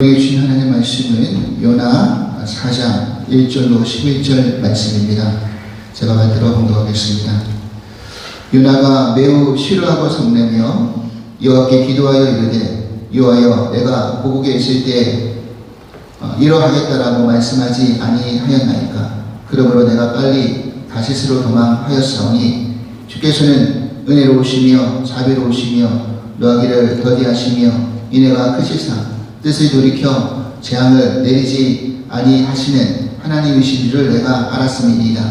주신 하나님의 말씀은 요나 4장 1절로 11절 말씀입니다. 제가 받들어 봉독하겠습니다. 요나가 매우 싫어하고 성내며 여호와께 기도하여 이르되 여호와여 내가 고국에 있을 때 이러하겠다라고 말씀하지 아니하였나이까. 그러므로 내가 빨리 다시스로 도망하였사오니 주께서는 은혜로우시며 자비로우시며 노하기를 더디하시며 인애가 크시사 뜻을 돌이켜 재앙을 내리지 아니하시는 하나님이신 줄을 내가 알았음이니이다.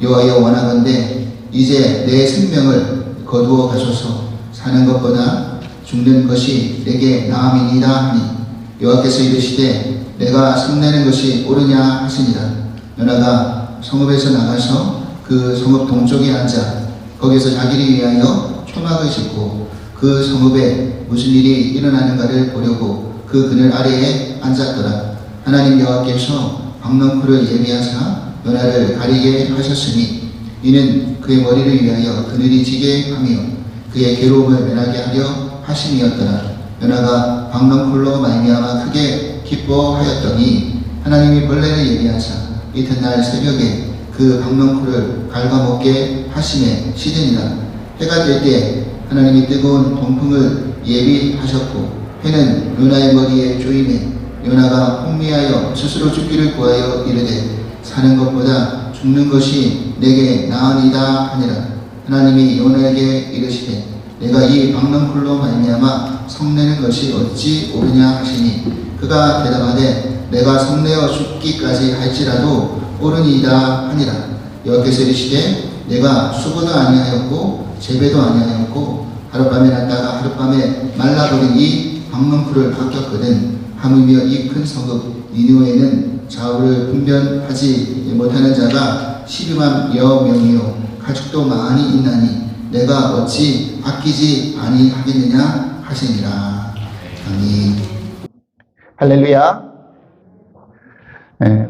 여호와여 원하건대 이제 내 생명을 거두어 가소서. 사는 것보다 죽는 것이 내게 나음이니이다 하니 여호와께서 이르시되 내가 성내는 것이 옳으냐 하시니라. 요나가 성읍에서 나가서 그 성읍 동쪽에 앉아 거기서 자기를 위하여 초막을 짓고 그 성읍에 무슨 일이 일어나는가를 보려고 그 그늘 아래에 앉았더라. 하나님 여호와께서 박넝쿨을 예비하사 요나를 가리게 하셨으니 이는 그의 머리를 위하여 그늘이 지게 하며 그의 괴로움을 면하게 하려 하심이었더라. 요나가 박넝쿨로 말미암아 크게 기뻐하였더니 하나님이 벌레를 예비하사 이튿날 새벽에 그 박넝쿨을 갉아먹게 하심에 시드니라. 해가 될 때 하나님이 뜨거운 동풍을 예비하셨고 해는 요나의 머리에 조임해 요나가 혼미하여 스스로 죽기를 구하여 이르되 사는 것보다 죽는 것이 내게 나으니이다 하니라. 하나님이 요나에게 이르시되 내가 이 박넝쿨로 말미암아 성내는 것이 어찌 옳으냐 하시니 그가 대답하되 내가 성내어 죽기까지 할지라도 옳으니이다 하니라. 여호와께서 이르시되 내가 수고도 아니하였고 재배도 아니하였고 하룻밤에 났다가 하룻밤에 말라버린 이 박넝쿨을 아꼈거든. 하물며 이 큰 성읍 니느웨에는 좌우를 분별하지 못하는 자가 12만 여 명이요 가축도 많이 있나니 내가 어찌 아끼지 아니하겠느냐 하시니라. 아멘. 할렐루야.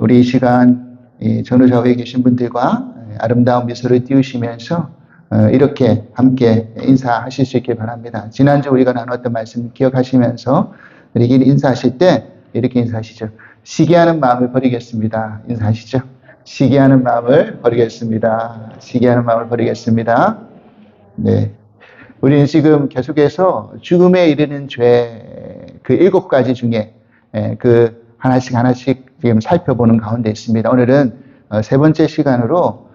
우리 이 시간 전후좌우에 계신 분들과 아름다운 미소를 띄우시면서 이렇게 함께 인사하실 수 있길 바랍니다. 지난주 우리가 나눴던 말씀 기억하시면서 우리끼리 인사하실 때 이렇게 인사하시죠. 시기하는 마음을 버리겠습니다. 인사하시죠. 시기하는 마음을 버리겠습니다. 시기하는 마음을 버리겠습니다. 네. 우리는 지금 계속해서 죽음에 이르는 죄 그 7가지 중에 그 하나씩 지금 살펴보는 가운데 있습니다. 오늘은 세 번째 시간으로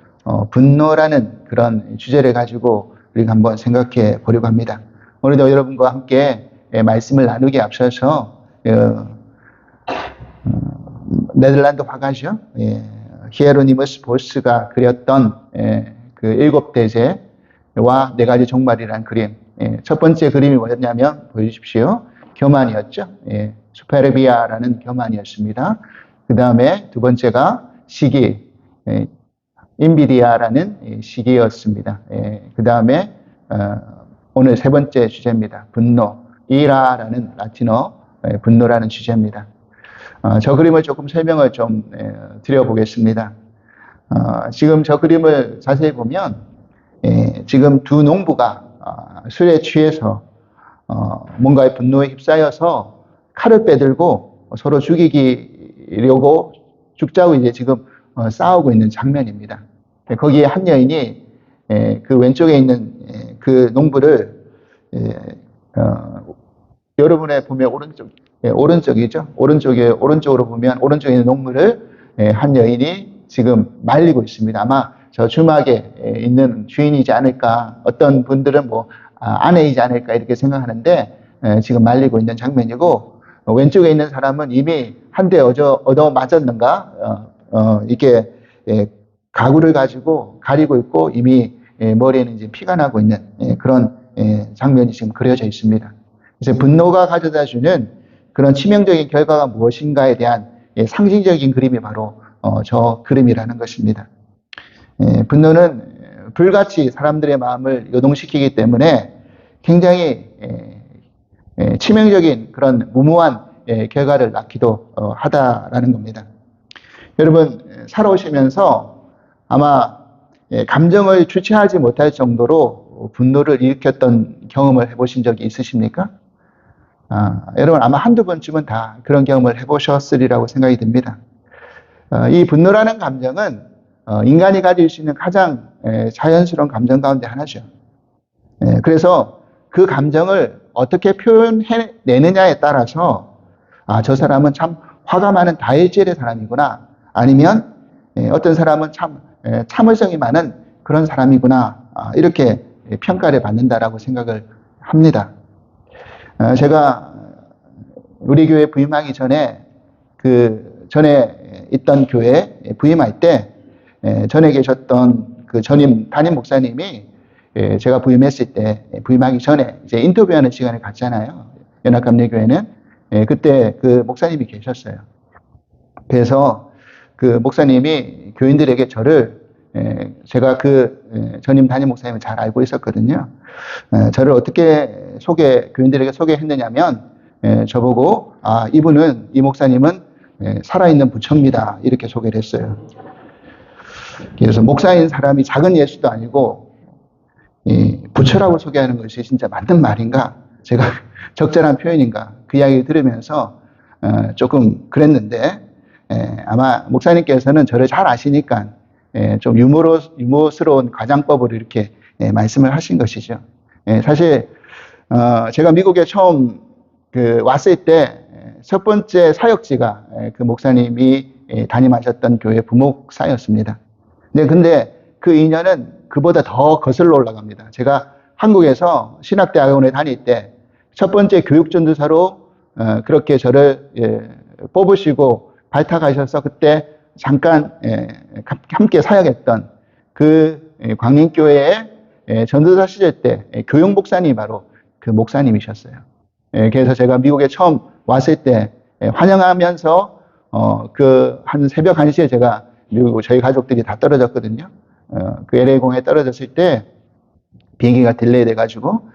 분노라는 그런 주제를 가지고 우리가 한번 생각해 보려고 합니다. 오늘도 여러분과 함께 말씀을 나누기에 앞서서 네덜란드 화가죠. 히에로니무스 보스가 그렸던 그 7대제와 4가지 종말이라는 그림. 첫 번째 그림이 뭐였냐면 보여주십시오. 교만이었죠. 수페르비아라는 교만이었습니다. 그 다음에 두 번째가 시기. 인비디아라는 시기였습니다. 그 다음에 오늘 세 번째 주제입니다. 분노, 이라라는 라틴어 분노라는 주제입니다. 저 그림을 조금 설명을 좀 드려보겠습니다. 지금 저 그림을 자세히 보면 지금 두 농부가 술에 취해서 뭔가의 분노에 휩싸여서 칼을 빼들고 서로 죽이려고 죽자고 이제 지금 싸우고 있는 장면입니다. 거기에 한 여인이 그 왼쪽에 있는 그 농부를 여러분의 보면 오른쪽이죠. 오른쪽으로 보면 오른쪽에 있는 농부를 한 여인이 지금 말리고 있습니다. 아마 저 주막에 있는 주인이지 않을까, 어떤 분들은 뭐 아내이지 않을까 이렇게 생각하는데 지금 말리고 있는 장면이고, 왼쪽에 있는 사람은 이미 한 대 얻어 맞았는가 이렇게 가구를 가지고 가리고 있고 이미 머리에는 이제 피가 나고 있는 그런 장면이 지금 그려져 있습니다. 그래서 분노가 가져다주는 그런 치명적인 결과가 무엇인가에 대한 상징적인 그림이 바로 저 그림이라는 것입니다. 분노는 불같이 사람들의 마음을 요동시키기 때문에 굉장히 치명적인 그런 무모한 결과를 낳기도 하다라는 겁니다. 여러분 살아오시면서 아마 감정을 주체하지 못할 정도로 분노를 일으켰던 경험을 해보신 적이 있으십니까? 여러분 아마 한두 번쯤은 다 그런 경험을 해보셨으리라고 생각이 듭니다. 이 분노라는 감정은 인간이 가질 수 있는 가장 자연스러운 감정 가운데 하나죠. 그래서 그 감정을 어떻게 표현해내느냐에 따라서 저 사람은 참 화가 많은 다혈질의 사람이구나, 아니면 어떤 사람은 참 참을성이 많은 그런 사람이구나, 이렇게 평가를 받는다라고 생각을 합니다. 제가 우리 교회 부임하기 전에 전에 있던 교회 부임할 때 전에 계셨던 그 담임 목사님이 제가 부임했을 때, 부임하기 전에 이제 인터뷰하는 시간을 갖잖아요. 연합감리교회는. 그때 그 목사님이 계셨어요. 그래서 그 목사님이 교인들에게 제가 그 전임 담임 목사님을 잘 알고 있었거든요. 저를 어떻게 교인들에게 소개했느냐면, 저보고, 이 목사님은 살아있는 부처입니다, 이렇게 소개를 했어요. 그래서 목사인 사람이 작은 예수도 아니고 부처라고 소개하는 것이 진짜 맞는 말인가, 제가 적절한 표현인가, 그 이야기를 들으면서 조금 그랬는데, 아마 목사님께서는 저를 잘 아시니까 좀 유머스러운 과장법으로 이렇게 말씀을 하신 것이죠. 사실 제가 미국에 처음 왔을 때 첫 번째 사역지가 그 목사님이 담임하셨던 교회 부목사였습니다. 근데 그 인연은 그보다 더 거슬러 올라갑니다. 제가 한국에서 신학대학원에 다닐 때 첫 번째 교육전도사로 그렇게 저를 뽑으시고 발탁하셔서 그때 잠깐 함께 사역했던 그 광림교회의 전도사 시절 때 교육 목사님이 바로 그 목사님이셨어요. 그래서 제가 미국에 처음 왔을 때 환영하면서 한 새벽 1시에 제가 미국 저희 가족들이 다 떨어졌거든요. 그 LA 공항에 떨어졌을 때 비행기가 딜레이 돼가지고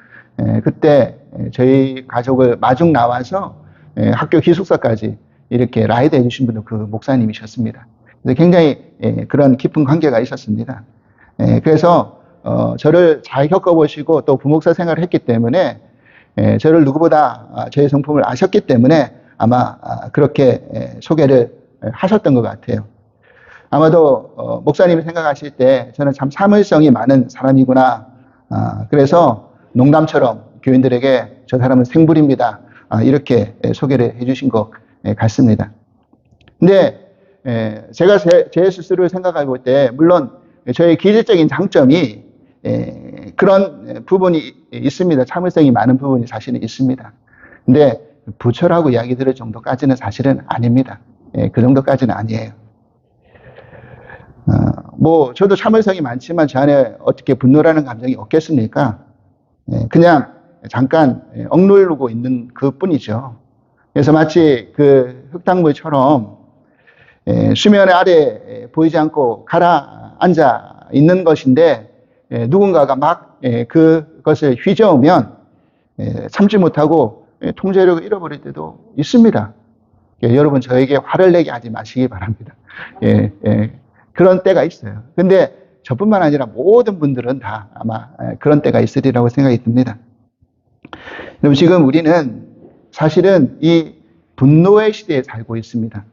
그때 저희 가족을 마중 나와서 학교 기숙사까지 이렇게 라이드 해주신 분도 그 목사님이셨습니다. 그래서 굉장히 그런 깊은 관계가 있었습니다. 그래서 저를 잘 겪어보시고 또 부목사 생활을 했기 때문에 저를 누구보다 저의 성품을 아셨기 때문에 아마 그렇게 소개를 하셨던 것 같아요. 아마도 목사님이 생각하실 때 저는 참 참을성이 많은 사람이구나, 그래서 농담처럼 교인들에게 저 사람은 생불입니다, 이렇게 소개를 해주신 것 같습니다. 근데 제가 제 스스로를 생각해 볼 때 물론 저의 기질적인 장점이 그런 부분이 있습니다. 참을성이 많은 부분이 사실은 있습니다. 근데 부처라고 이야기 들을 정도까지는 사실은 아닙니다. 그 정도까지는 아니에요. 저도 참을성이 많지만 저 안에 어떻게 분노라는 감정이 없겠습니까? 그냥 잠깐 억누르고 있는 그 뿐이죠. 그래서 마치 그 흙탕물처럼 수면 아래 보이지 않고 가라앉아 있는 것인데 누군가가 막 그것을 휘저으면 참지 못하고 통제력을 잃어버릴 때도 있습니다. 여러분 저에게 화를 내게 하지 마시기 바랍니다. 그런 때가 있어요. 근데 저뿐만 아니라 모든 분들은 다 아마 그런 때가 있으리라고 생각이 듭니다. 여러분 지금 우리는 사실은 이 분노의 시대에 살고 있습니다.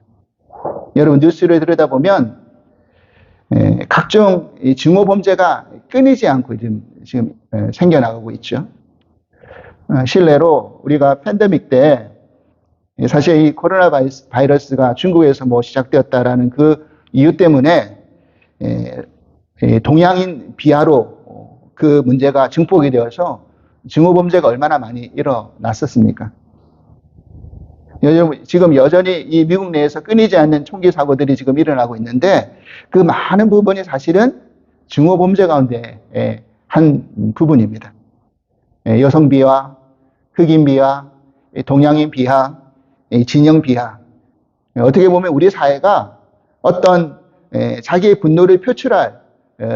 여러분 뉴스를 들여다보면 각종 증오 범죄가 끊이지 않고 지금 생겨나가고 있죠. 실례로 우리가 팬데믹 때 사실 이 코로나 바이러스가 중국에서 시작되었다라는 그 이유 때문에 동양인 비하로 그 문제가 증폭이 되어서 증오 범죄가 얼마나 많이 일어났었습니까? 지금 여전히 이 미국 내에서 끊이지 않는 총기 사고들이 지금 일어나고 있는데 그 많은 부분이 사실은 증오 범죄 가운데 한 부분입니다. 여성 비하, 흑인 비하, 동양인 비하, 진영 비하. 어떻게 보면 우리 사회가 어떤 자기의 분노를 표출할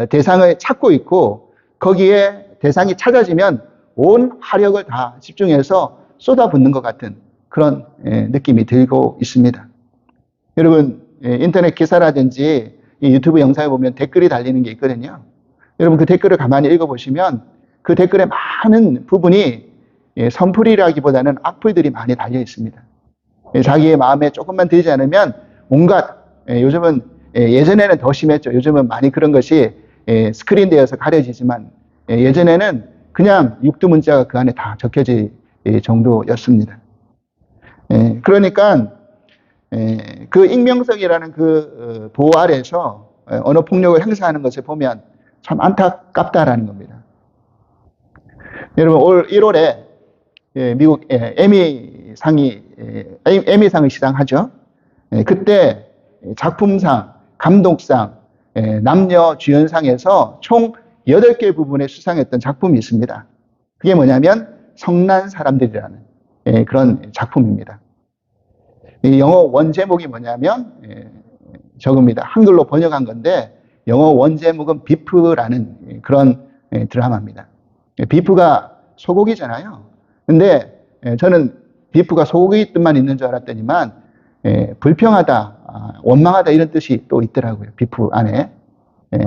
대상을 찾고 있고 거기에 대상이 찾아지면 온 화력을 다 집중해서 쏟아붓는 것 같은 그런 느낌이 들고 있습니다. 여러분 인터넷 기사라든지 유튜브 영상에 보면 댓글이 달리는 게 있거든요. 여러분 그 댓글을 가만히 읽어보시면 그 댓글의 많은 부분이 선풀이라기보다는 악플들이 많이 달려 있습니다. 자기의 마음에 조금만 들지 않으면 온갖, 요즘은 예전에는 더 심했죠. 요즘은 많이 그런 것이 스크린되어서 가려지지만 예전에는 그냥 육두문자가 그 안에 다 적혀질 정도였습니다. 그러니까 그 익명성이라는 그 보호 아래에서 언어 폭력을 행사하는 것을 보면 참 안타깝다라는 겁니다. 여러분 올 1월에 미국 에미상을 시상하죠. 그때 작품상, 감독상, 남녀 주연상에서 총 8개 부분에 수상했던 작품이 있습니다. 그게 뭐냐면 성난 사람들이라는 그런 작품입니다. 영어 원 제목이 뭐냐면 저겁니다. 한글로 번역한 건데 영어 원 제목은 비프라는 그런 드라마입니다. 비프가 소고기잖아요. 근데 저는 비프가 소고기 뜻만 있는 줄 알았더니만 불평하다, 원망하다 이런 뜻이 또 있더라고요. 비프 안에.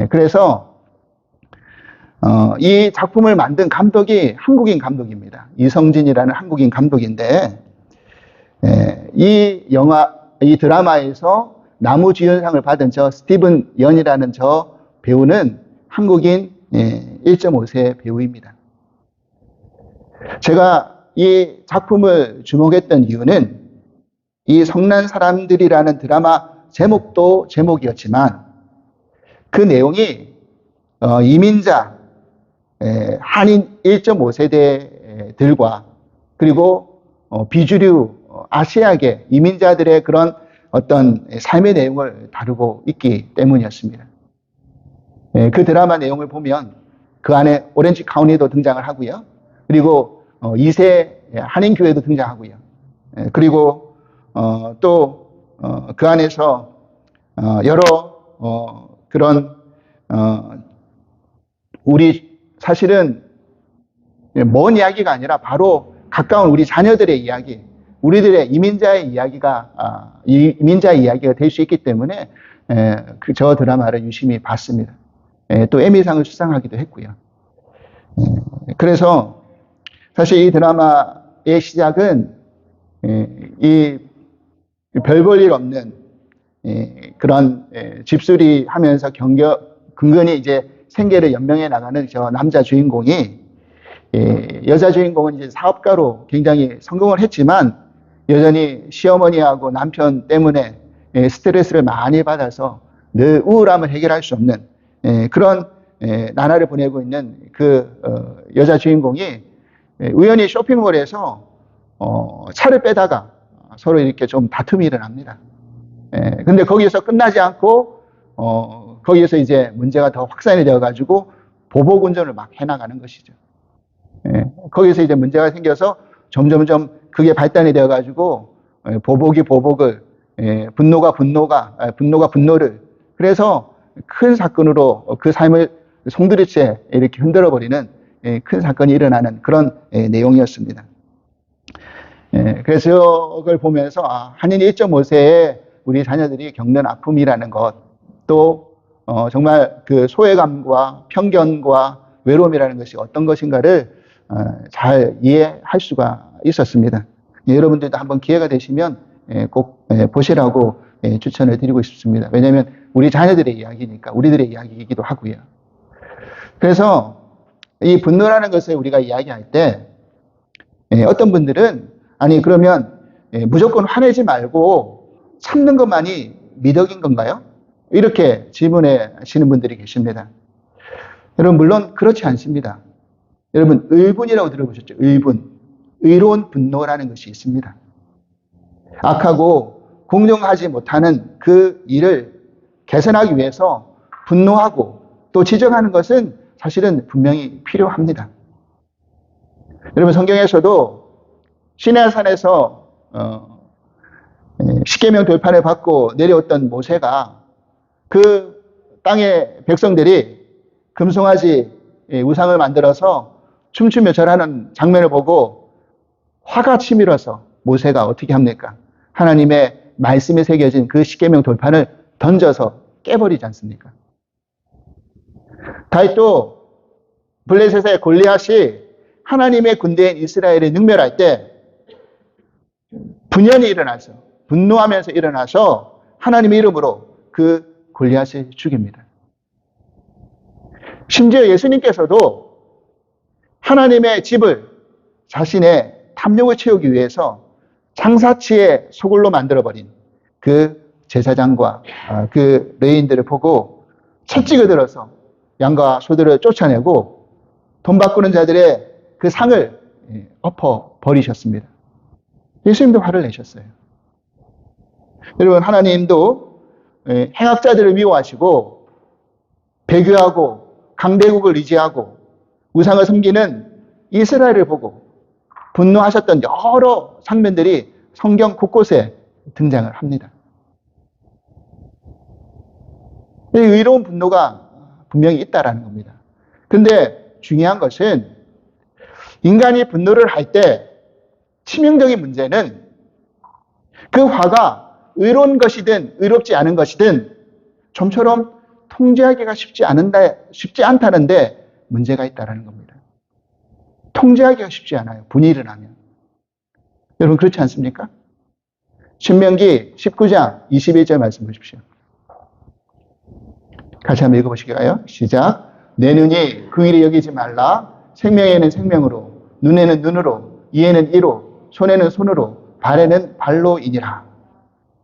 그래서 이 작품을 만든 감독이 한국인 감독입니다. 이성진이라는 한국인 감독인데 이 드라마에서 나무주연상을 받은 저 스티븐 연이라는 저 배우는 한국인 1.5세 배우입니다. 제가 이 작품을 주목했던 이유는 이 성난 사람들이라는 드라마 제목도 제목이었지만 그 내용이 이민자, 한인 1.5세대들과 그리고 비주류 아시아계 이민자들의 그런 어떤 삶의 내용을 다루고 있기 때문이었습니다. 그 드라마 내용을 보면 그 안에 오렌지 카운티도 등장을 하고요. 그리고 2세 한인교회도 등장하고요. 그리고 또 그 안에서 여러 그런 우리 사실은 먼 이야기가 아니라 바로 가까운 우리 자녀들의 이야기, 우리들의 이민자의 이야기가 될 수 있기 때문에 저 드라마를 유심히 봤습니다. 또 에미상을 수상하기도 했고요. 그래서 사실 이 드라마의 시작은 이 별 볼 일 없는 그런 집수리 하면서 근근히 이제 생계를 연명해 나가는 저 남자 주인공이 여자 주인공은 이제 사업가로 굉장히 성공을 했지만 여전히 시어머니하고 남편 때문에 스트레스를 많이 받아서 늘 우울함을 해결할 수 없는 그런 나날을 보내고 있는 그 여자 주인공이 우연히 쇼핑몰에서 차를 빼다가 서로 이렇게 좀 다툼이 일어납니다. 근데 거기서 끝나지 않고 거기에서 이제 문제가 더 확산이 되어가지고 보복 운전을 막 해나가는 것이죠. 거기서 이제 문제가 생겨서 점점점 그게 발단이 되어가지고 보복이 보복을, 분노가 분노를, 그래서 큰 사건으로 그 삶을 송두리째 이렇게 흔들어버리는 큰 사건이 일어나는 그런 내용이었습니다. 그래서 그걸 보면서 한인 1.5세의 우리 자녀들이 겪는 아픔이라는 것, 또 정말 그 소외감과 편견과 외로움이라는 것이 어떤 것인가를 잘 이해할 수가 있었습니다. 여러분들도 한번 기회가 되시면 꼭 보시라고 추천을 드리고 싶습니다. 왜냐하면 우리 자녀들의 이야기니까, 우리들의 이야기이기도 하고요. 그래서 이 분노라는 것을 우리가 이야기할 때 어떤 분들은 아니 그러면 무조건 화내지 말고 참는 것만이 미덕인 건가요? 이렇게 질문해 하시는 분들이 계십니다. 여러분 물론 그렇지 않습니다. 여러분 의분이라고 들어보셨죠? 의분. 의로운 분노라는 것이 있습니다. 악하고 공정하지 못하는 그 일을 개선하기 위해서 분노하고 또 지적하는 것은 사실은 분명히 필요합니다. 여러분 성경에서도 시내산에서 십계명 돌판을 받고 내려왔던 모세가 그 땅의 백성들이 금송아지 우상을 만들어서 춤추며 절하는 장면을 보고 화가 치밀어서 모세가 어떻게 합니까? 하나님의 말씀에 새겨진 그 십계명 돌판을 던져서 깨버리지 않습니까? 다윗도 블레셋의 골리앗이 하나님의 군대인 이스라엘을 능멸할 때 분연이 일어나서 분노하면서 일어나서 하나님의 이름으로 그 골리앗을 죽입니다. 심지어 예수님께서도 하나님의 집을 자신의 탐욕을 채우기 위해서 장사치의 소굴로 만들어버린 그 제사장과 그 레위인들을 보고 채찍을 들어서 양과 소들을 쫓아내고 돈 바꾸는 자들의 그 상을 엎어 버리셨습니다. 예수님도 화를 내셨어요. 여러분, 하나님도 행악자들을 미워하시고 배교하고 강대국을 의지하고 우상을 섬기는 이스라엘을 보고 분노하셨던 여러 장면들이 성경 곳곳에 등장을 합니다. 이 의로운 분노가 분명히 있다라는 겁니다. 근데 중요한 것은 인간이 분노를 할 때 치명적인 문제는 그 화가 의로운 것이든 의롭지 않은 것이든 좀처럼 통제하기가 쉽지 않다는데 문제가 있다는 겁니다. 통제하기가 쉽지 않아요. 분이 일어나면. 여러분 그렇지 않습니까? 신명기 19장 21절 말씀 보십시오. 같이 한번 읽어보실까요? 시작. 내 눈이 그 일을 여기지 말라. 생명에는 생명으로, 눈에는 눈으로, 이에는 이로, 손에는 손으로, 발에는 발로이니라.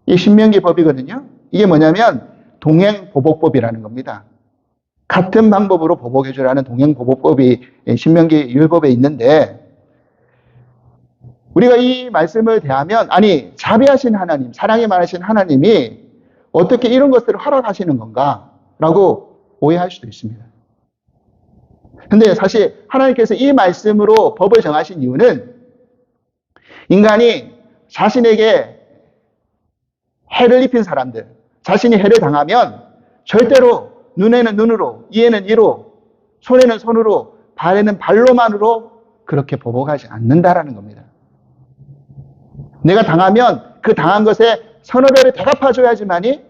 이 신명기 법이거든요. 이게 뭐냐면 동행보복법이라는 겁니다. 같은 방법으로 보복해주라는 동행보복법이 신명기 율법에 있는데 우리가 이 말씀을 대하면 아니 자비하신 하나님, 사랑이 많으신 하나님이 어떻게 이런 것들을 허락하시는 건가? 라고 오해할 수도 있습니다. 근데 사실 하나님께서 이 말씀으로 법을 정하신 이유는 인간이 자신에게 해를 입힌 사람들, 자신이 해를 당하면 절대로 눈에는 눈으로, 이에는 이로, 손에는 손으로, 발에는 발로만으로 그렇게 보복하지 않는다라는 겁니다. 내가 당하면 그 당한 것에 서너 배를 대갚아줘야지만이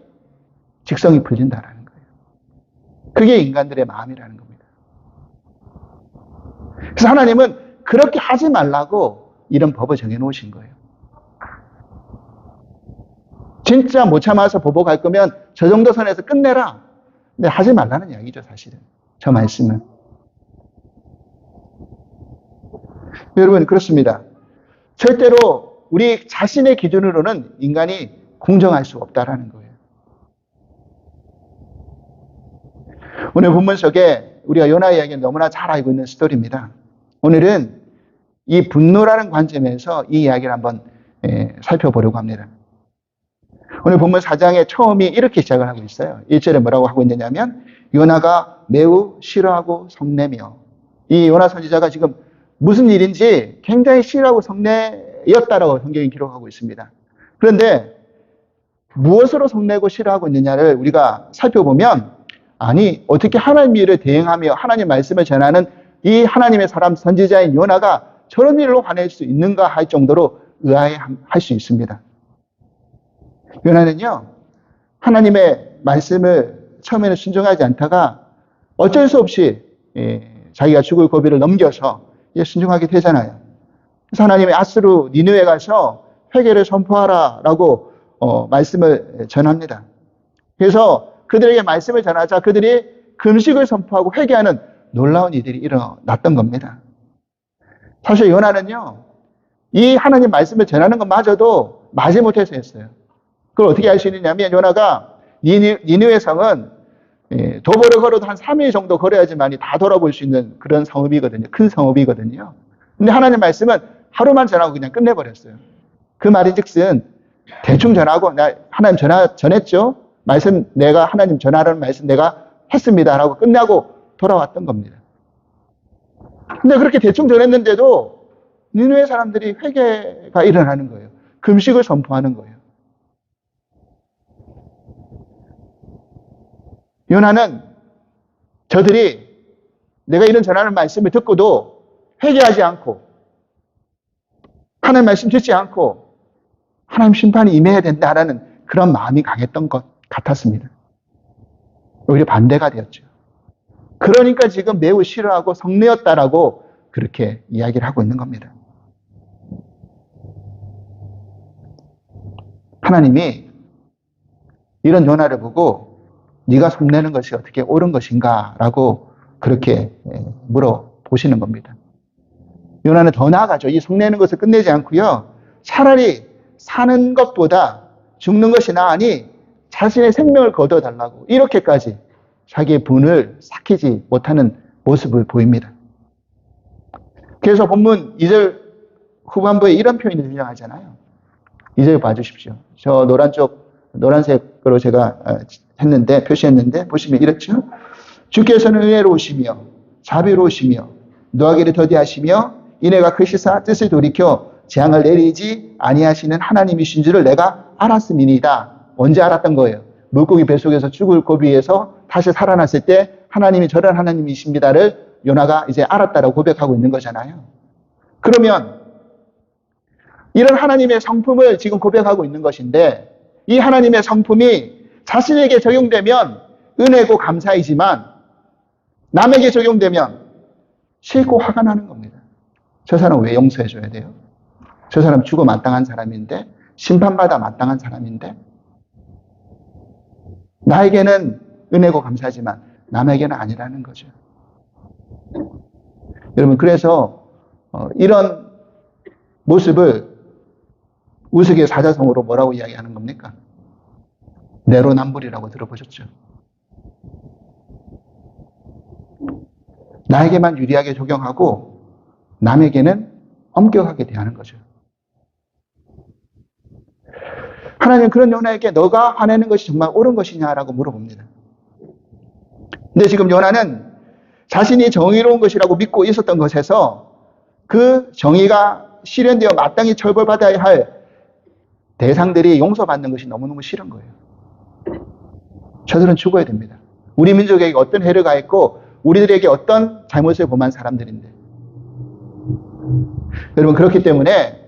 직성이 풀린다라는 거예요. 그게 인간들의 마음이라는 겁니다. 그래서 하나님은 그렇게 하지 말라고 이런 법을 정해놓으신 거예요. 진짜 못 참아서 보복할 거면 저 정도 선에서 끝내라. 근데 하지 말라는 이야기죠, 사실은. 저 말씀은. 여러분, 그렇습니다. 절대로 우리 자신의 기준으로는 인간이 공정할 수 없다라는 거예요. 오늘 본문 속에 우리가 요나 이야기는 너무나 잘 알고 있는 스토리입니다. 오늘은 이 분노라는 관점에서 이 이야기를 한번 살펴보려고 합니다. 오늘 본문 4장의 처음이 이렇게 시작을 하고 있어요. 1절에 뭐라고 하고 있느냐면 요나가 매우 싫어하고 성내며 이 요나 선지자가 지금 무슨 일인지 굉장히 싫어하고 성내였다라고 성경이 기록하고 있습니다. 그런데 무엇으로 성내고 싫어하고 있느냐를 우리가 살펴보면 아니 어떻게 하나님 일을 대행하며 하나님 말씀을 전하는 이 하나님의 사람 선지자인 요나가 저런 일로 화낼 수 있는가 할 정도로 의아해할 수 있습니다. 요나는요 하나님의 말씀을 처음에는 순종하지 않다가 어쩔 수 없이 자기가 죽을 고비를 넘겨서 순종하게 되잖아요. 그래서 하나님의 아스루 니느웨에 가서 회개를 선포하라라고 말씀을 전합니다. 그래서 그들에게 말씀을 전하자 그들이 금식을 선포하고 회개하는 놀라운 일들이 일어났던 겁니다. 사실 요나는요 이 하나님 말씀을 전하는 것마저도 마지못해서 했어요. 그걸 어떻게 알 수 있느냐면 요나가 니느웨 성은 도보를 걸어도 한 3일 정도 걸어야지만이 다 돌아볼 수 있는 그런 성읍이거든요. 큰 성읍이거든요. 근데 하나님 말씀은 하루만 전하고 그냥 끝내버렸어요. 그 말인즉슨 대충 전하고 나 하나님 전했죠. 말씀 내가 하나님 전하라는 말씀 내가 했습니다라고 끝나고 돌아왔던 겁니다. 근데 그렇게 대충 전했는데도 니느웨 사람들이 회개가 일어나는 거예요. 금식을 선포하는 거예요. 요나는 저들이 내가 이런 전하는 말씀을 듣고도 회개하지 않고 하나님 말씀 듣지 않고 하나님 심판이 임해야 된다라는 그런 마음이 강했던 것 같았습니다. 오히려 반대가 되었죠. 그러니까 지금 매우 싫어하고 성내었다라고 그렇게 이야기를 하고 있는 겁니다. 하나님이 이런 요나를 보고 네가 속내는 것이 어떻게 옳은 것인가 라고 그렇게 물어보시는 겁니다. 요나는 더 나아가죠. 이 속내는 것을 끝내지 않고요. 차라리 사는 것보다 죽는 것이 나으니 자신의 생명을 거둬달라고 이렇게까지 자기의 분을 삭히지 못하는 모습을 보입니다. 그래서 본문 2절 후반부에 이런 표현이 등장하잖아요. 2절 봐주십시오. 저 노란색으로 제가 표시했는데 보시면 이렇죠. 주께서는 은혜로우시며 자비로우시며 노하기를 더디하시며 이내가 크시사 뜻을 돌이켜 재앙을 내리지 아니하시는 하나님이신 줄을 내가 알았음이니이다. 언제 알았던 거예요? 물고기 뱃속에서 죽을 고비에서 다시 살아났을 때 하나님이 저런 하나님이십니다를 요나가 이제 알았다라고 고백하고 있는 거잖아요. 그러면 이런 하나님의 성품을 지금 고백하고 있는 것인데 이 하나님의 성품이 자신에게 적용되면 은혜고 감사이지만 남에게 적용되면 싫고 화가 나는 겁니다. 저 사람 왜 용서해 줘야 돼요? 저 사람 죽어 마땅한 사람인데 심판받아 마땅한 사람인데 나에게는 은혜고 감사하지만 남에게는 아니라는 거죠. 여러분 그래서 이런 모습을 우스개 사자성어로 뭐라고 이야기하는 겁니까? 내로남불이라고 들어보셨죠? 나에게만 유리하게 적용하고 남에게는 엄격하게 대하는 거죠. 하나님은 그런 요나에게 너가 화내는 것이 정말 옳은 것이냐라고 물어봅니다. 근데 지금 요나는 자신이 정의로운 것이라고 믿고 있었던 것에서 그 정의가 실현되어 마땅히 처벌받아야 할 대상들이 용서받는 것이 너무너무 싫은 거예요. 저들은 죽어야 됩니다. 우리 민족에게 어떤 해를 가했고 우리들에게 어떤 잘못을 범한 사람들인데. 여러분 그렇기 때문에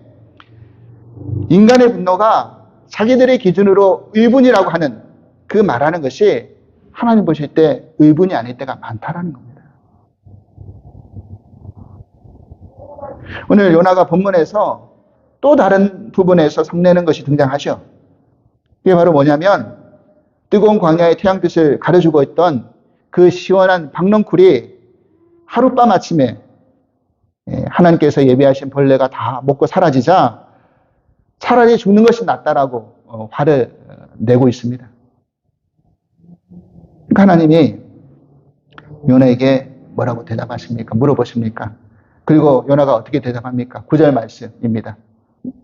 인간의 분노가 자기들의 기준으로 의분이라고 하는 그 말하는 것이 하나님 보실 때 의분이 아닐 때가 많다라는 겁니다. 오늘 요나가 본문에서 또 다른 부분에서 성내는 것이 등장하죠. 그게 바로 뭐냐면 뜨거운 광야의 태양빛을 가려주고 있던 그 시원한 박넝쿨이 하룻밤 아침에 하나님께서 예비하신 벌레가 다 먹고 사라지자 차라리 죽는 것이 낫다라고 화를 내고 있습니다. 그러니까 하나님이 요나에게 뭐라고 대답하십니까? 물어보십니까? 그리고 요나가 어떻게 대답합니까? 9절 말씀입니다.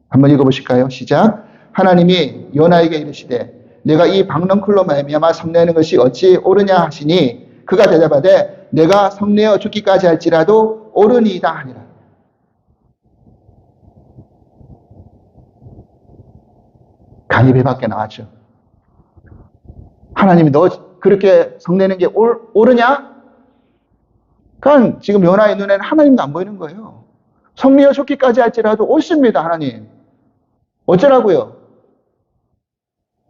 한번 읽어보실까요? 시작. 하나님이 요나에게 이르시되 내가 이 박넝쿨로 말미암아 성내는 것이 어찌 옳으냐 하시니 그가 대답하되 내가 성내어 죽기까지 할지라도 옳으니이다 하니라. 간이 배 밖에 나왔죠. 하나님이 너 그렇게 성내는 게 옳으냐? 그러니까 지금 요나의 눈에는 하나님도 안 보이는 거예요. 성내어 죽기까지 할지라도 옳습니다. 하나님. 어쩌라고요?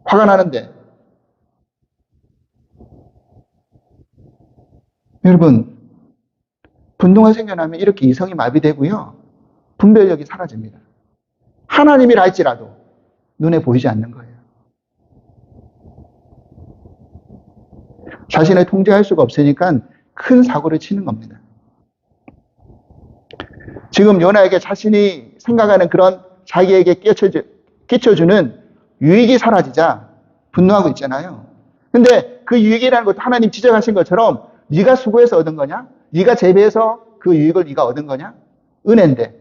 화가 나는데. 여러분, 분노가 생겨나면 이렇게 이성이 마비되고요. 분별력이 사라집니다. 하나님이라 할지라도 눈에 보이지 않는 거예요. 자신을 통제할 수가 없으니까 큰 사고를 치는 겁니다. 지금 요나에게 자신이 생각하는 그런 자기에게 끼쳐주는 유익이 사라지자 분노하고 있잖아요. 근데 그 유익이라는 것도 하나님 지적하신 것처럼 네가 수고해서 얻은 거냐? 네가 재배해서 그 유익을 네가 얻은 거냐? 은혜인데.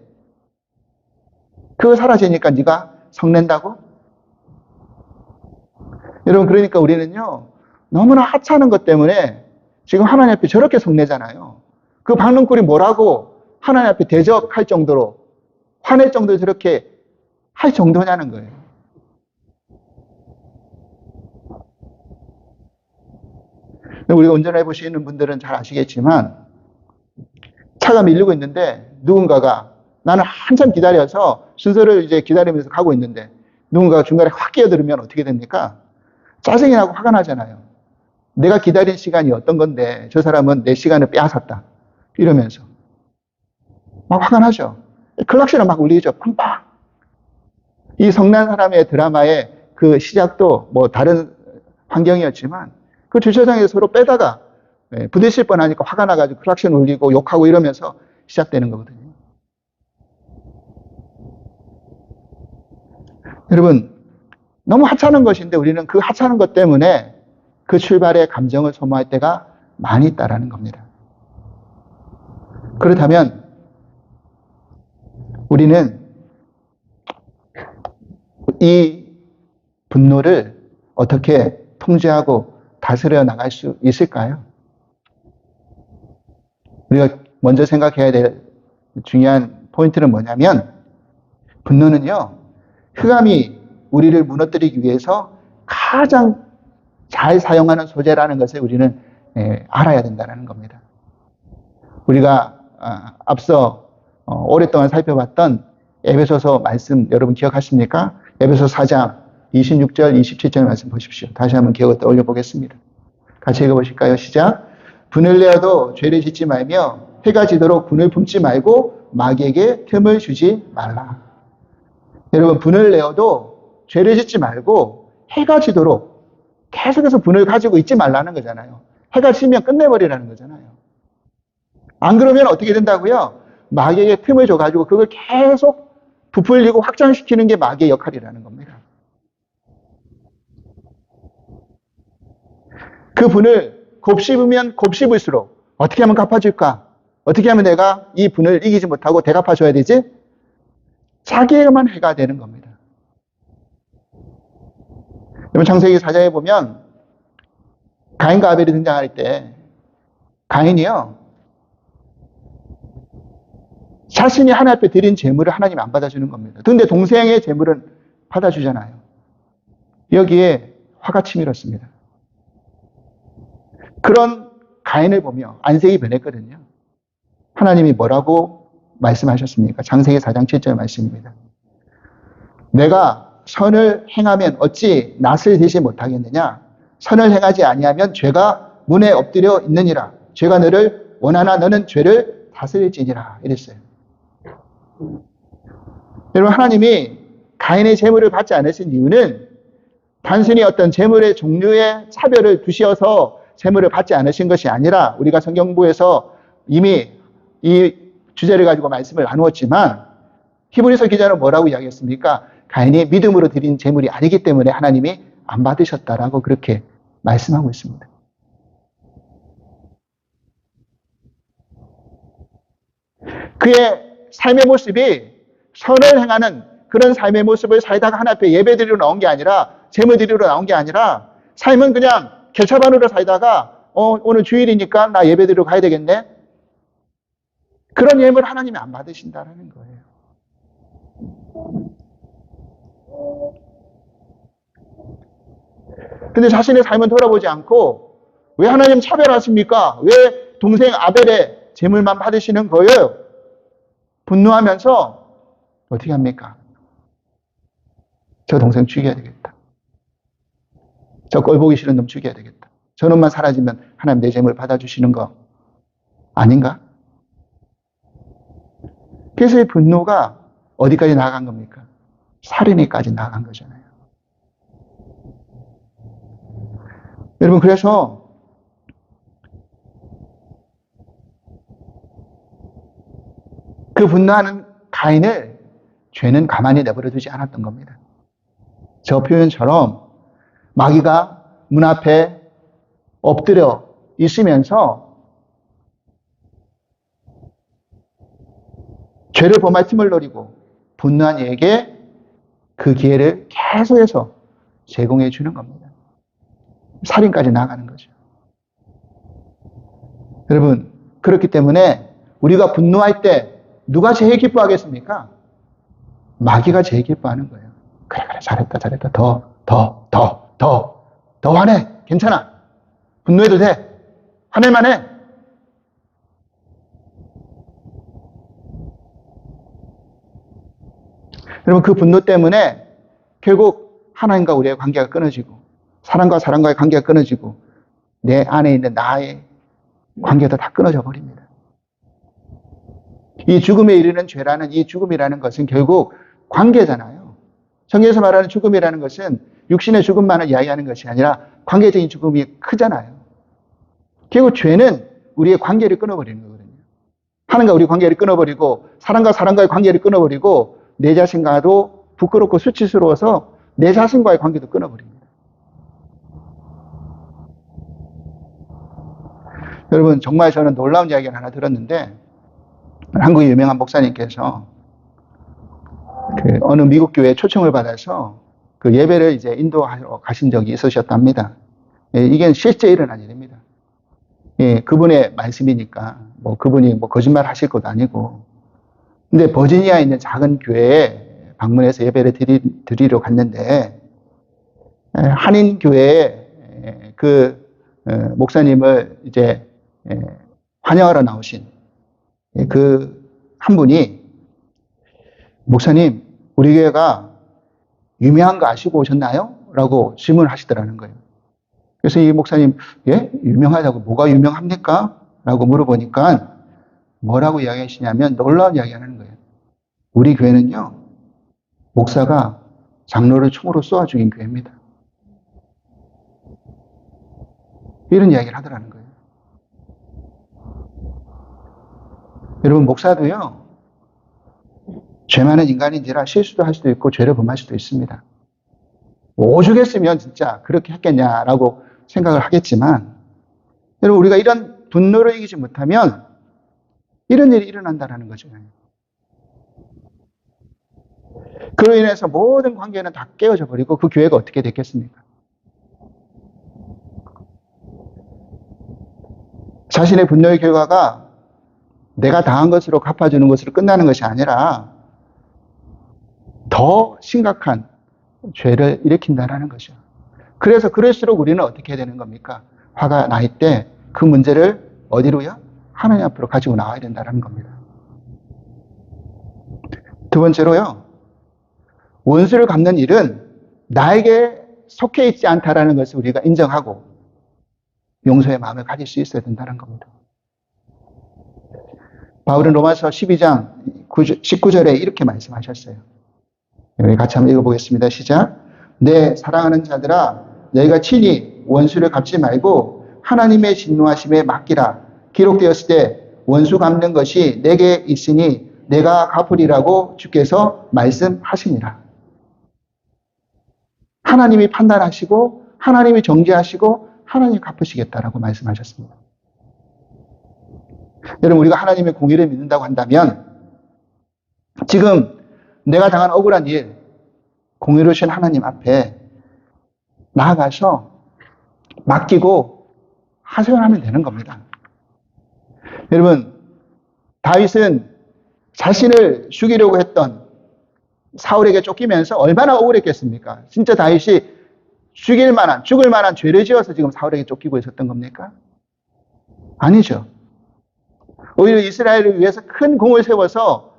그거 사라지니까 네가 성낸다고? 여러분 그러니까 우리는요. 너무나 하찮은 것 때문에 지금 하나님 앞에 저렇게 성내잖아요. 그 박넝쿨이 뭐라고 하나님 앞에 대적할 정도로 화낼 정도로 저렇게 할 정도냐는 거예요. 우리가 운전해 보시는 분들은 잘 아시겠지만 차가 밀리고 있는데 누군가가 나는 한참 기다려서 순서를 이제 기다리면서 가고 있는데 누군가가 중간에 확 끼어들으면 어떻게 됩니까? 짜증이 나고 화가 나잖아요. 내가 기다린 시간이 어떤 건데 저 사람은 내 시간을 빼앗았다. 이러면서. 막 화가 나죠. 클락션을 막 울리죠. 빵빵. 이 성난 사람의 드라마의 그 시작도 뭐 다른 환경이었지만 그 주차장에서 서로 빼다가 부딪힐 뻔하니까 화가 나가지고 클락션 울리고 욕하고 이러면서 시작되는 거거든요. 여러분, 너무 하찮은 것인데 우리는 그 하찮은 것 때문에 그 출발의 감정을 소모할 때가 많이 있다라는 겁니다. 그렇다면 우리는 이 분노를 어떻게 통제하고 다스려 나갈 수 있을까요? 우리가 먼저 생각해야 될 중요한 포인트는 뭐냐면 분노는요, 흑암이 우리를 무너뜨리기 위해서 가장 잘 사용하는 소재라는 것을 우리는 알아야 된다는 겁니다. 우리가 앞서 오랫동안 살펴봤던 에베소서 말씀 여러분 기억하십니까? 에베소 4장 26절, 27절 말씀 보십시오. 다시 한번 기억을 떠올려 보겠습니다. 같이 읽어보실까요? 시작. 분을 내어도 죄를 짓지 말며 해가 지도록 분을 품지 말고 마귀에게 틈을 주지 말라. 여러분, 분을 내어도 죄를 짓지 말고 해가 지도록 계속해서 분을 가지고 있지 말라는 거잖아요. 해가 지면 끝내버리라는 거잖아요. 안 그러면 어떻게 된다고요? 마귀에게 틈을 줘가지고 그걸 계속 부풀리고 확장시키는 게 마귀의 역할이라는 겁니다. 그 분을 곱씹으면 곱씹을수록 어떻게 하면 갚아줄까? 어떻게 하면 내가 이 분을 이기지 못하고 대갚아줘야 되지? 자기에게만 해가 되는 겁니다. 여러분, 창세기 4장에 보면 가인과 아벨이 등장할 때 가인이요, 자신이 하나님 앞에 드린 재물을 하나님이 안 받아주는 겁니다. 근데 동생의 재물은 받아주잖아요. 여기에 화가 치밀었습니다. 그런 가인을 보며 안색이 변했거든요. 하나님이 뭐라고 말씀하셨습니까? 창세기 4장 7절 말씀입니다. 내가 선을 행하면 어찌 낯을 들지 못하겠느냐? 선을 행하지 아니하면 죄가 문에 엎드려 있느니라. 죄가 너를 원하나 너는 죄를 다스릴지니라. 이랬어요. 여러분, 하나님이 가인의 재물을 받지 않으신 이유는 단순히 어떤 재물의 종류의 차별을 두시어서 재물을 받지 않으신 것이 아니라 우리가 성경부에서 이미 이 주제를 가지고 말씀을 나누었지만 히브리서 기자는 뭐라고 이야기했습니까? 가인이 믿음으로 드린 재물이 아니기 때문에 하나님이 안 받으셨다라고 그렇게 말씀하고 있습니다. 그의 삶의 모습이 선을 행하는 그런 삶의 모습을 살다가 하나님 앞에 예배 드리러 나온 게 아니라 재물 드리러 나온 게 아니라 삶은 그냥 개차반으로 살다가 오늘 주일이니까 나 예배 드리러 가야 되겠네. 그런 예물 하나님이 안 받으신다는 거예요. 근데 자신의 삶은 돌아보지 않고 왜 하나님 차별하십니까? 왜 동생 아벨의 재물만 받으시는 거예요? 분노하면서 어떻게 합니까? 저 동생 죽여야 되겠다. 저 꼴 보기 싫은 놈 죽여야 되겠다. 저 놈만 사라지면 하나님 내 재물 받아주시는 거 아닌가? 그래서 이 분노가 어디까지 나아간 겁니까? 살인에까지 나아간 거잖아요. 여러분, 그래서 그 분노하는 가인을 죄는 가만히 내버려 두지 않았던 겁니다. 저 표현처럼 마귀가 문 앞에 엎드려 있으면서 죄를 범할 틈을 노리고 분노한 이에게 그 기회를 계속해서 제공해 주는 겁니다. 살인까지 나아가는 거죠. 여러분, 그렇기 때문에 우리가 분노할 때 누가 제일 기뻐하겠습니까? 마귀가 제일 기뻐하는 거예요. 그래, 잘했다. 더 화내. 괜찮아. 분노해도 돼. 화낼만 해. 여러분, 그 분노 때문에 결국 하나님과 우리의 관계가 끊어지고 사람과 사람과의 관계가 끊어지고 내 안에 있는 나의 관계도 다 끊어져 버립니다. 이 죽음에 이르는 죄라는 이 죽음이라는 것은 결국 관계잖아요. 성경에서 말하는 죽음이라는 것은 육신의 죽음만을 이야기하는 것이 아니라 관계적인 죽음이 크잖아요. 결국 죄는 우리의 관계를 끊어버리는 거거든요. 하나님과 우리 관계를 끊어버리고 사람과 사람과의 관계를 끊어버리고 내 자신과도 부끄럽고 수치스러워서 내 자신과의 관계도 끊어버립니다. 여러분, 정말 저는 놀라운 이야기를 하나 들었는데, 한국의 유명한 목사님께서 어느 미국 교회에 초청을 받아서 그 예배를 이제 인도하러 가신 적이 있으셨답니다. 이게 실제 일어난 일입니다. 그분의 말씀이니까 그분이 거짓말 하실 것도 아니고. 근데 버지니아에 있는 작은 교회에 방문해서 예배를 드리러 갔는데, 한인 교회에 그 목사님을 이제 환영하러 나오신 그 한 분이, 목사님, 우리 교회가 유명한 거 아시고 오셨나요? 라고 질문을 하시더라는 거예요. 그래서 이 목사님, 예? 유명하다고 뭐가 유명합니까? 라고 물어보니까 뭐라고 이야기하시냐면 놀라운 이야기 하는 거예요. 우리 교회는요, 목사가 장로를 총으로 쏘아 죽인 교회입니다. 이런 이야기를 하더라는 거예요. 여러분, 목사도요, 죄 많은 인간인지라 실수도 할 수도 있고 죄를 범할 수도 있습니다. 오죽했으면 진짜 그렇게 했겠냐라고 생각을 하겠지만, 여러분, 우리가 이런 분노를 이기지 못하면 이런 일이 일어난다는 거죠. 그로 인해서 모든 관계는 다 깨어져 버리고 그 교회가 어떻게 됐겠습니까? 자신의 분노의 결과가 내가 당한 것으로 갚아주는 것으로 끝나는 것이 아니라 더 심각한 죄를 일으킨다는 것이죠. 그래서 그럴수록 우리는 어떻게 되는 겁니까? 화가 날 때 그 문제를 어디로요? 하나님 앞으로 가지고 나와야 된다는 겁니다. 두 번째로요, 원수를 갚는 일은 나에게 속해 있지 않다라는 것을 우리가 인정하고 용서의 마음을 가질 수 있어야 된다는 겁니다. 바울은 로마서 12장 19절에 이렇게 말씀하셨어요. 우리 같이 한번 읽어보겠습니다. 시작. 내 사랑하는 자들아, 너희가 친히 원수를 갚지 말고 하나님의 진노하심에 맡기라. 기록되었을 때 원수 갚는 것이 내게 있으니 내가 갚으리라고 주께서 말씀하시니라. 하나님이 판단하시고 하나님이 정죄하시고 하나님이 갚으시겠다라고 말씀하셨습니다. 여러분, 우리가 하나님의 공의를 믿는다고 한다면 지금 내가 당한 억울한 일, 공의로우신 하나님 앞에 나아가서 맡기고 하소연하면 되는 겁니다. 여러분, 다윗은 자신을 죽이려고 했던 사울에게 쫓기면서 얼마나 억울했겠습니까? 진짜 다윗이 죽을 만한 죄를 지어서 지금 사울에게 쫓기고 있었던 겁니까? 아니죠. 오히려 이스라엘을 위해서 큰 공을 세워서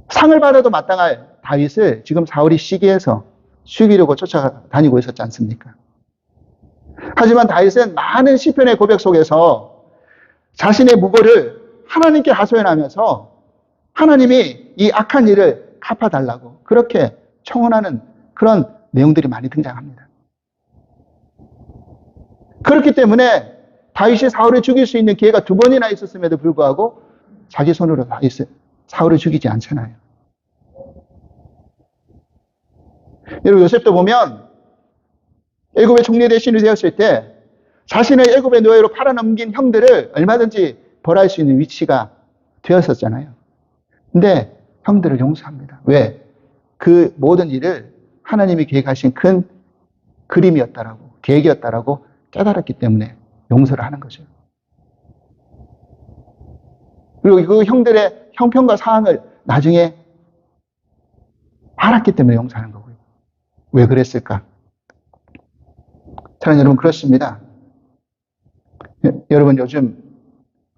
상을 받아도 마땅할 다윗을 지금 사울이 시기해서 죽이려고 쫓아다니고 있었지 않습니까? 하지만 다윗은 많은 시편의 고백 속에서 자신의 무고를 하나님께 하소연하면서 하나님이 이 악한 일을 갚아달라고 그렇게 청원하는 그런 내용들이 많이 등장합니다. 그렇기 때문에 다윗이 사울을 죽일 수 있는 기회가 2번이나 있었음에도 불구하고 자기 손으로 사울을 죽이지 않잖아요. 여러분, 요셉도 보면 애굽의 총리 대신이 되었을 때 자신을 애굽의 노예로 팔아넘긴 형들을 얼마든지 벌할 수 있는 위치가 되었었잖아요. 근데 형들을 용서합니다. 왜? 그 모든 일을 하나님이 계획하신 큰 그림이었다라고, 계획이었다라고 깨달았기 때문에 용서를 하는 거죠. 그리고 그 형들의 형편과 상황을 나중에 알았기 때문에 용서하는 거고요. 왜 그랬을까? 저는 여러분 그렇습니다. 여러분 요즘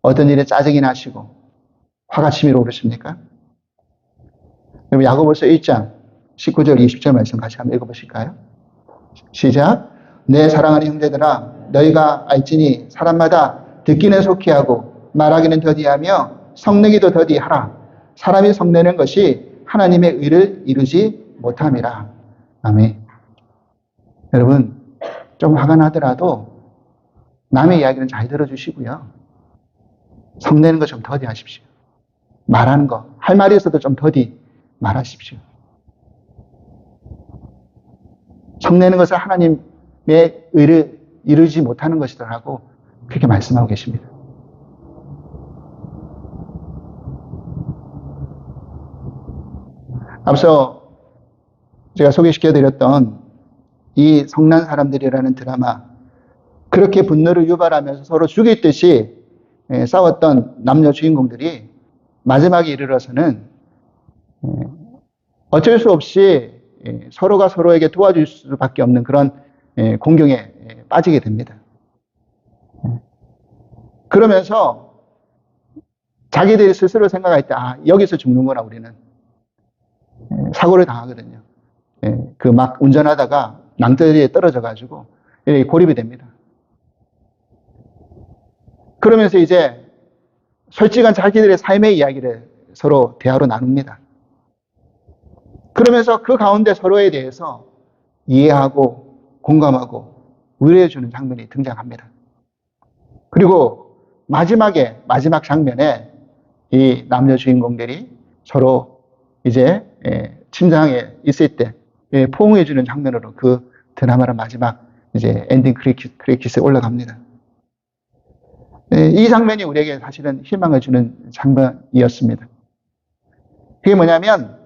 어떤 일에 짜증이 나시고 화가 치밀어 오르십니까? 여러분 야고보서 1장 19절 20절 말씀 같이 한번 읽어보실까요? 시작. 내 사랑하는 형제들아, 너희가 알지니 사람마다 듣기는 속히 하고 말하기는 더디하며 성내기도 더디하라. 사람이 성내는 것이 하나님의 의를 이루지 못함이라. 아멘. 여러분, 좀 화가 나더라도 남의 이야기는 잘 들어주시고요. 성내는 거 좀 더디하십시오. 말하는 거, 할 말이 있어도 좀 더디 말하십시오. 성내는 것을 하나님의 의를 이루지 못하는 것이더라고 그렇게 말씀하고 계십니다. 앞서 제가 소개시켜드렸던 이 성난 사람들이라는 드라마, 그렇게 분노를 유발하면서 서로 죽이듯이 싸웠던 남녀 주인공들이 마지막에 이르러서는 어쩔 수 없이 서로가 서로에게 도와줄 수밖에 없는 그런 공경에 빠지게 됩니다. 그러면서 자기들이 스스로 생각할 때, 아, 여기서 죽는구나, 우리는. 사고를 당하거든요. 그 막 운전하다가 낭떠러지에 떨어져가지고 고립이 됩니다. 그러면서 이제 솔직한 자기들의 삶의 이야기를 서로 대화로 나눕니다. 그러면서 그 가운데 서로에 대해서 이해하고 공감하고 위로해주는 장면이 등장합니다. 그리고 마지막 장면에 이 남녀 주인공들이 서로 이제 침상에 있을 때 포옹해주는 장면으로 그 드라마의 마지막 이제 엔딩 크레딧에 올라갑니다. 이 장면이 우리에게 사실은 희망을 주는 장면이었습니다. 그게 뭐냐면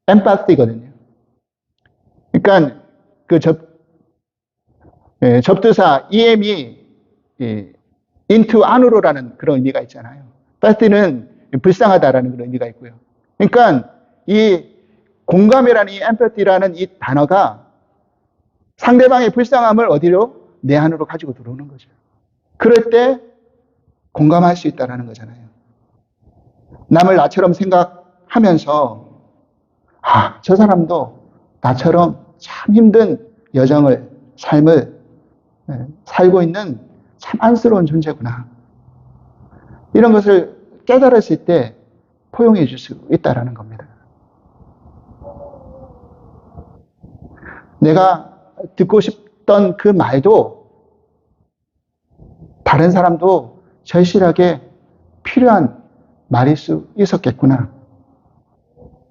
엠파티거든요. 그러니까 그 접두사 em이 into 안으로라는 그런 의미가 있잖아요. 파티는 불쌍하다라는 그런 의미가 있고요. 그러니까 이 공감이라는 이 엠파티라는 이 단어가 상대방의 불쌍함을 어디로? 내 안으로 가지고 들어오는 거죠. 그럴 때 공감할 수 있다는 거잖아요. 남을 나처럼 생각하면서 아, 저 사람도 나처럼 참 힘든 삶을 살고 있는 참 안쓰러운 존재구나. 이런 것을 깨달았을 때 포용해 줄 수 있다는 겁니다. 내가 듣고 싶던 그 말도 다른 사람도 절실하게 필요한 말일 수 있었겠구나.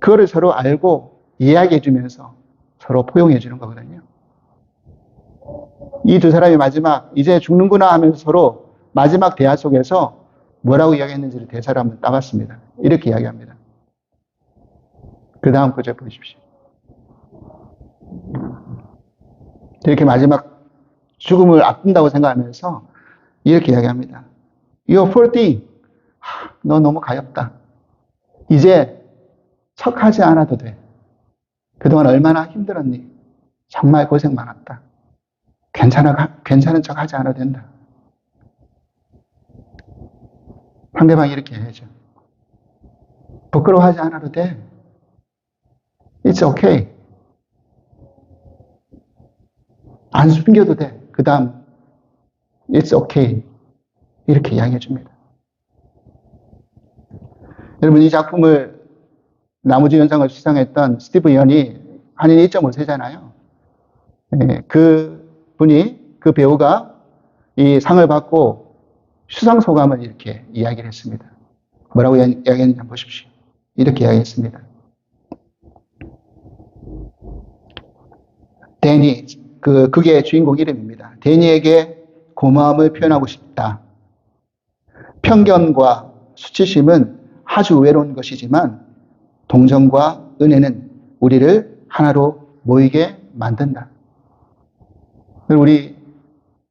그거를 서로 알고 이야기해 주면서 서로 포용해 주는 거거든요. 이 두 사람이 마지막 이제 죽는구나 하면서 서로 마지막 대화 속에서 뭐라고 이야기했는지를 대사를 한번 따봤습니다. 이렇게 이야기합니다. 그 다음 구절 보십시오. 이렇게 마지막 죽음을 앞둔다고 생각하면서 이렇게 이야기합니다. You're poor thing. 너 너무 가엾다. 이제 척하지 않아도 돼. 그동안 얼마나 힘들었니? 정말 고생 많았다. 괜찮은 척 하지 않아도 된다. 상대방이 이렇게 해야죠. 부끄러워하지 않아도 돼. It's okay. 안 숨겨도 돼. 그 다음 It's okay. 이렇게 이야기해 줍니다. 여러분, 이 작품을 나무주연상을 수상했던 스티브 연이 한인 2.5세잖아요. 그 배우가 이 상을 받고 수상 소감을 이렇게 이야기를 했습니다. 뭐라고 이야기했는지 한번 보십시오. 이렇게 이야기했습니다. 데니, 그게 주인공 이름입니다. 데니에게 고마움을 표현하고 싶다. 편견과 수치심은 아주 외로운 것이지만 동정과 은혜는 우리를 하나로 모이게 만든다. 우리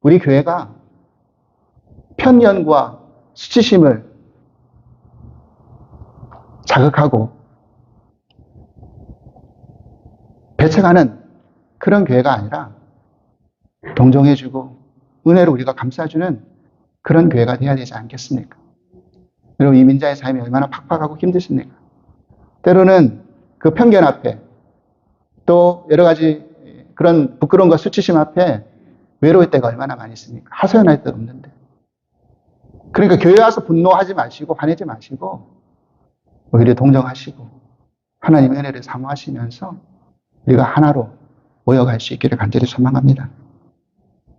교회가 편견과 수치심을 자극하고 배척하는 그런 교회가 아니라 동정해주고 은혜로 우리가 감싸주는 그런 교회가 되어야 되지 않겠습니까? 여러분, 이민자의 삶이 얼마나 팍팍하고 힘드십니까? 때로는 그 편견 앞에 또 여러 가지 그런 부끄러움과 수치심 앞에 외로울 때가 얼마나 많이 있습니까? 하소연할 데 없는데. 그러니까 교회 와서 분노하지 마시고 화내지 마시고 오히려 동정하시고 하나님의 은혜를 사모하시면서 우리가 하나로 모여갈 수 있기를 간절히 소망합니다.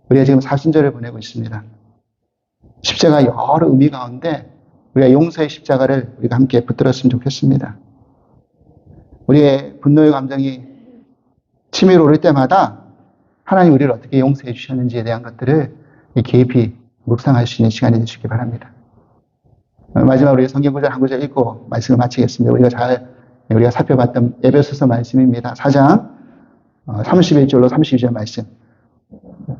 우리가 지금 사순절을 보내고 있습니다. 십자가 여러 의미 가운데 우리가 용서의 십자가를 우리가 함께 붙들었으면 좋겠습니다. 우리의 분노의 감정이 치밀어 오를 때마다 하나님 우리를 어떻게 용서해 주셨는지에 대한 것들을 깊이 묵상할 수 있는 시간이 되시기 바랍니다. 마지막으로 우리 성경 구절 한 구절 읽고 말씀을 마치겠습니다. 우리가 살펴봤던 에베소서 말씀입니다. 4장 31절로 32절 말씀.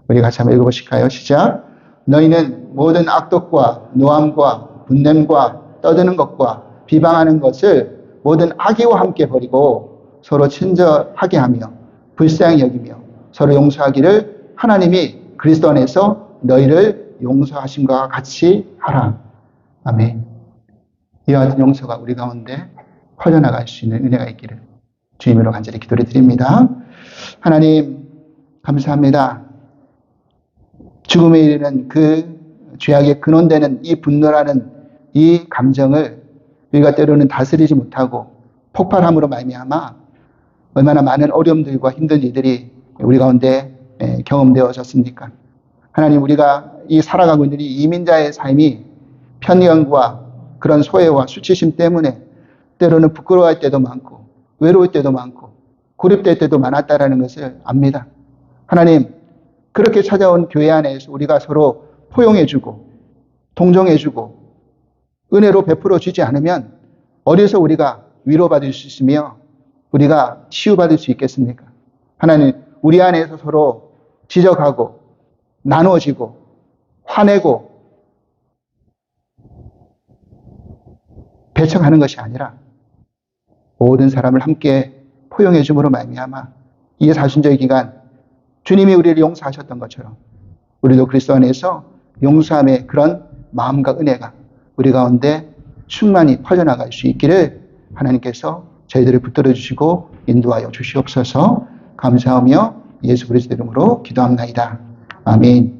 우리 같이 한번 읽어보실까요? 시작. 너희는 모든 악독과 노함과 분냄과 떠드는 것과 비방하는 것을 모든 악의와 함께 버리고 서로 친절하게 하며 불쌍히 여기며 서로 용서하기를 하나님이 그리스도 안에서 너희를 용서하심과 같이 하라. 아멘. 이와 같은 용서가 우리 가운데 퍼져나갈 수 있는 은혜가 있기를 주님으로 간절히 기도를 드립니다. 하나님 감사합니다. 죽음에 이르는 그 죄악의 근원되는 이 분노라는 이 감정을 우리가 때로는 다스리지 못하고 폭발함으로 말미암아 얼마나 많은 어려움들과 힘든 일들이 우리 가운데 경험되어졌습니까? 하나님 우리가 이 살아가고 있는 이 이민자의 삶이 편견과 그런 소외와 수치심 때문에 때로는 부끄러워할 때도 많고 외로울 때도 많고 고립될 때도 많았다라는 것을 압니다. 하나님 그렇게 찾아온 교회 안에서 우리가 서로 포용해주고 동정해주고 은혜로 베풀어 주지 않으면 어디서 우리가 위로받을 수 있으며 우리가 치유받을 수 있겠습니까? 하나님 우리 안에서 서로 지적하고 나누어지고 화내고 배척하는 것이 아니라 모든 사람을 함께 포용해 줌으로 말미암아 이 사순절 기간 주님이 우리를 용서하셨던 것처럼 우리도 그리스도 안에서 용서함의 그런 마음과 은혜가 우리 가운데 충만히 퍼져나갈 수 있기를 하나님께서 저희들을 붙들어 주시고 인도하여 주시옵소서. 감사하며 예수 그리스도 이름으로 기도합나이다. 아멘.